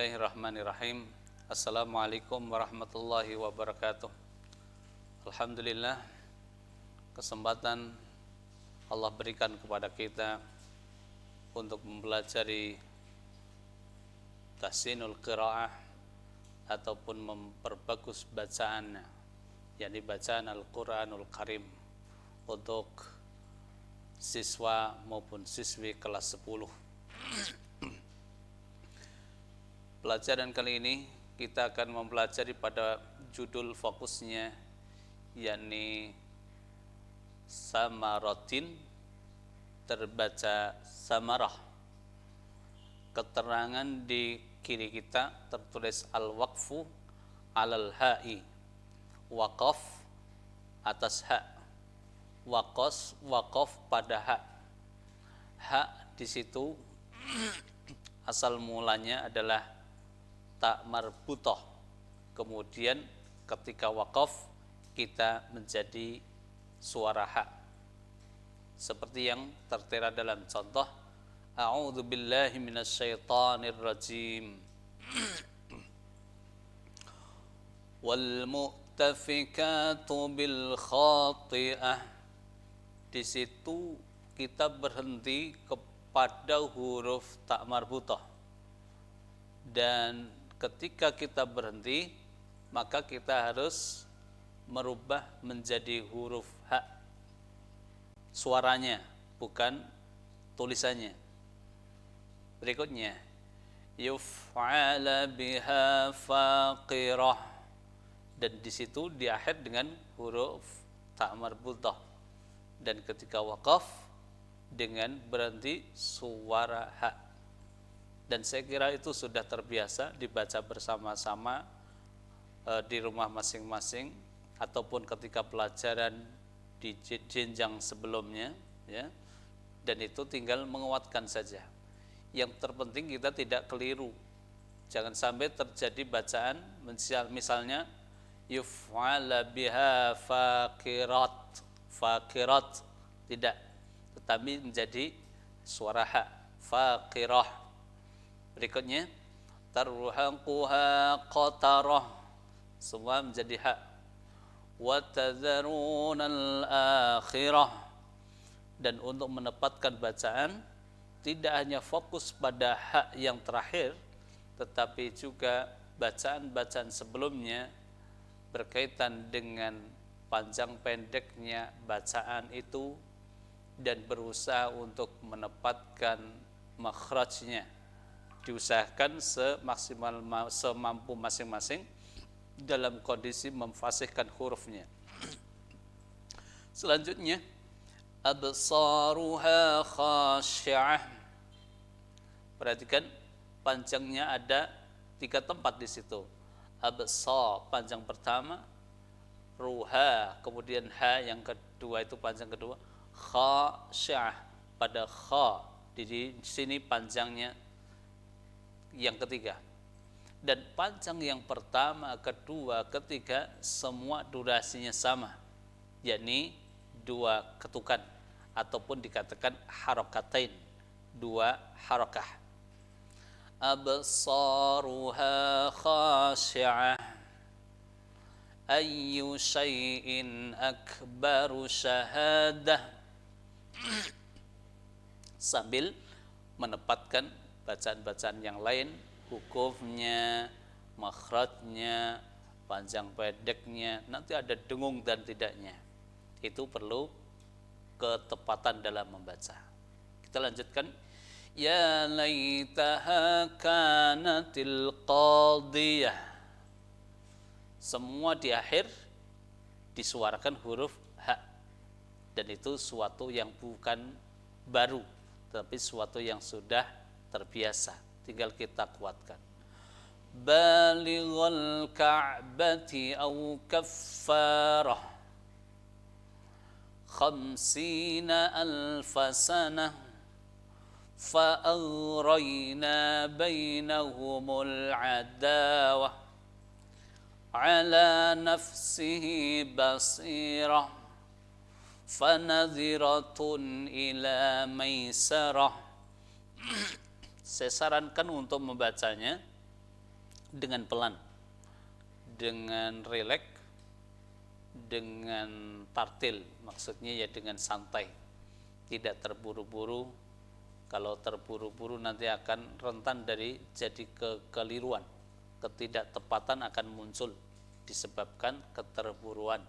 Bismillahirrahmanirrahim. Assalamualaikum warahmatullahi wabarakatuh. Alhamdulillah, kesempatan Allah berikan kepada kita untuk mempelajari tahsinul qiraah ataupun memperbagus bacaannya, yakni bacaan Al-Quranul Karim untuk siswa maupun siswi kelas 10. Pelajaran kali ini kita akan mempelajari pada judul fokusnya, yakni Samaratin, terbaca samarah. Keterangan di kiri kita tertulis al-waqfu alal ha'i, waqaf atas ha, waqaf pada ha. Ha di situ asal mulanya adalah tak marbutah, kemudian ketika waqaf kita menjadi suara ha, seperti yang tertera dalam contoh a'udzu billahi minasyaitonir rajim wal mu'tafikatu bil khati'ah. Di situ kita berhenti kepada huruf tak marbutah, dan ketika kita berhenti maka kita harus merubah menjadi huruf ha, suaranya bukan tulisannya. Berikutnya yuf'ala biha faqirah, dan di situ di akhir dengan huruf tak marbutah, dan ketika waqaf dengan berhenti suara ha. Dan saya kira itu sudah terbiasa dibaca bersama-sama di rumah masing-masing ataupun ketika pelajaran di jenjang sebelumnya, ya. Dan itu tinggal menguatkan saja. Yang terpenting kita tidak keliru. Jangan sampai terjadi bacaan misalnya yuf'ala biha faqirat, tidak, tetapi menjadi suara ha, faqirah. Berikutnya tarhaquha qatarah, semua menjadi ha. Wa tadharunal akhirah, dan untuk menempatkan bacaan tidak hanya fokus pada ha yang terakhir, tetapi juga bacaan-bacaan sebelumnya berkaitan dengan panjang pendeknya bacaan itu, dan berusaha untuk menempatkan makhrajnya, diusahakan semampu masing-masing dalam kondisi memfasihkan hurufnya. Selanjutnya absaruha khashi'ah. Perhatikan panjangnya ada 3 tempat di situ. Absar panjang pertama, ruha kemudian ha yang kedua, itu panjang kedua. Khashi'ah pada kha di sini panjangnya yang ketiga, dan panjang yang pertama, kedua, ketiga semua durasinya sama, yakni 2 ketukan ataupun dikatakan harakatain, 2 harakah. Absaruha khashi'ah ayyu syai'in akbaru syahadah, sambil menempatkan bacaan-bacaan yang lain, hukufnya, makhrajnya, panjang pendeknya, nanti ada dengung dan tidaknya. Itu perlu ketepatan dalam membaca. Kita lanjutkan. Ya laitaha kanatil qadiyah. Semua di akhir disuarakan huruf ha, dan itu suatu yang bukan baru, tetapi suatu yang sudah terbiasa, tinggal kita kuatkan. Balighal ka'bati au kaffarah khamsina alfa sanah fa'aghrayna bainahumul adawah ala nafsihi basirah fanadhiratun ila maisarah. Saya sarankan untuk membacanya dengan pelan, dengan rileks, dengan tartil, maksudnya ya dengan santai, tidak terburu-buru. Kalau terburu-buru nanti akan rentan dari jadi kekeliruan, ketidaktepatan akan muncul disebabkan keterburuan.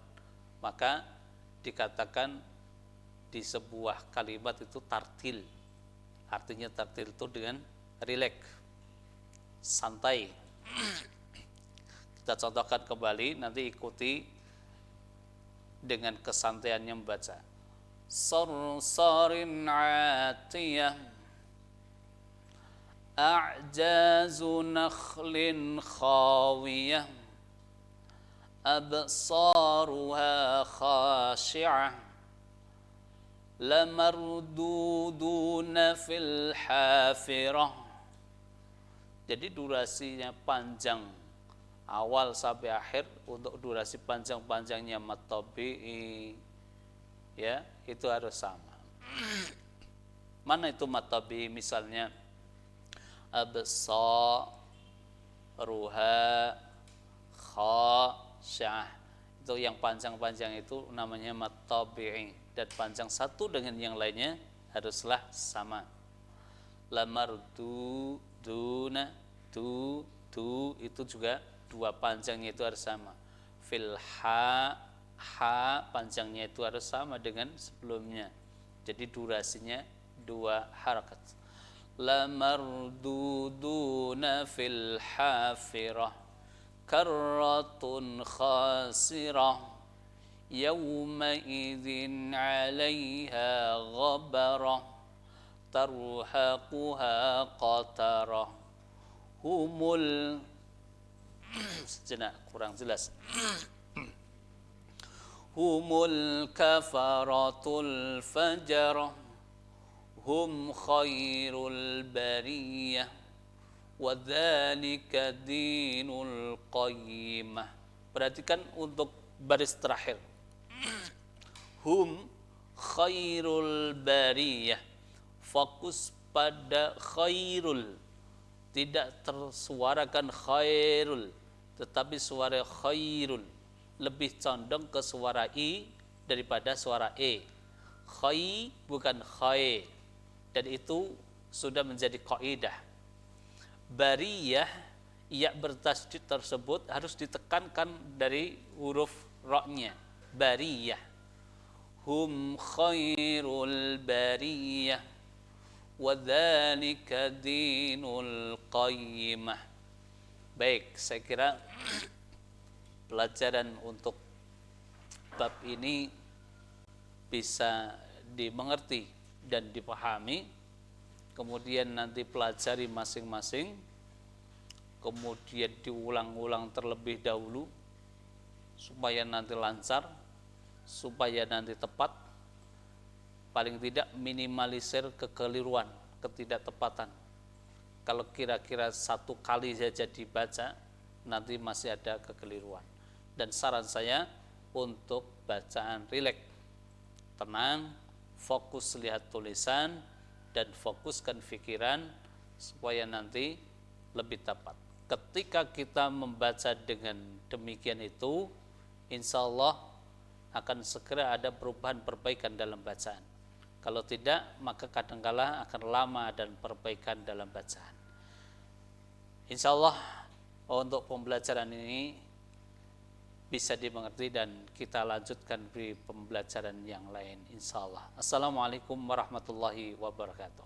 Maka dikatakan di sebuah kalimat itu tartil. Artinya tartil itu dengan rileks, santai. Kita contohkan kembali, nanti ikuti dengan kesantaiannya membaca. Sarsarin atiyah, a'jazu nakhlin khawiyah, absaruha khashi'ah, lamarduduna fil hafirah. Jadi durasinya panjang awal sampai akhir. Untuk durasi panjang-panjangnya mad tabi'i ya itu harus sama. Mana itu mad tabi'i? Misalnya absaruha khasyi'ah, itu yang panjang-panjang itu namanya mad tabi'i, dan panjang satu dengan yang lainnya haruslah sama. Lamarduduna tu itu juga dua panjangnya itu harus sama. Fil ha panjangnya itu harus sama dengan sebelumnya. Jadi durasinya dua harakat. Lamarduduna fil hafirah karratun khasirah yawma idzin 'alaiha ghabarah tarhaquha qatarah humul sejenak kurang jelas. Humul kafaratul fajarah hum khairul bariyah wa dzalika dinul qayyimah. Perhatikan untuk baris terakhir, hum khairul bariyah, fokus pada khairul, tidak tersuarakan khairul, tetapi suara khairul, lebih condong ke suara i daripada suara e. Khai bukan khae, dan itu sudah menjadi kaidah. Bariyah, ya bertasydid tersebut harus ditekankan dari huruf ra-nya. Bariyah, hum khairul bariyah wa dzalika dinul qayyimah. Baik, saya kira pelajaran untuk bab ini bisa dimengerti dan dipahami. Kemudian nanti pelajari masing-masing, kemudian diulang-ulang terlebih dahulu supaya nanti lancar, supaya nanti tepat. Paling tidak minimalisir kekeliruan, ketidaktepatan. Kalau kira-kira satu kali saja dibaca, nanti masih ada kekeliruan. Dan saran saya untuk bacaan rileks, tenang, fokus lihat tulisan, dan fokuskan pikiran supaya nanti lebih tepat. Ketika kita membaca dengan demikian itu, insya Allah akan segera ada perubahan perbaikan dalam bacaan. Kalau tidak, maka kadangkala akan lama dan perbaikan dalam bacaan. Insya Allah untuk pembelajaran ini bisa dimengerti dan kita lanjutkan di pembelajaran yang lain insya Allah. Assalamualaikum warahmatullahi wabarakatuh.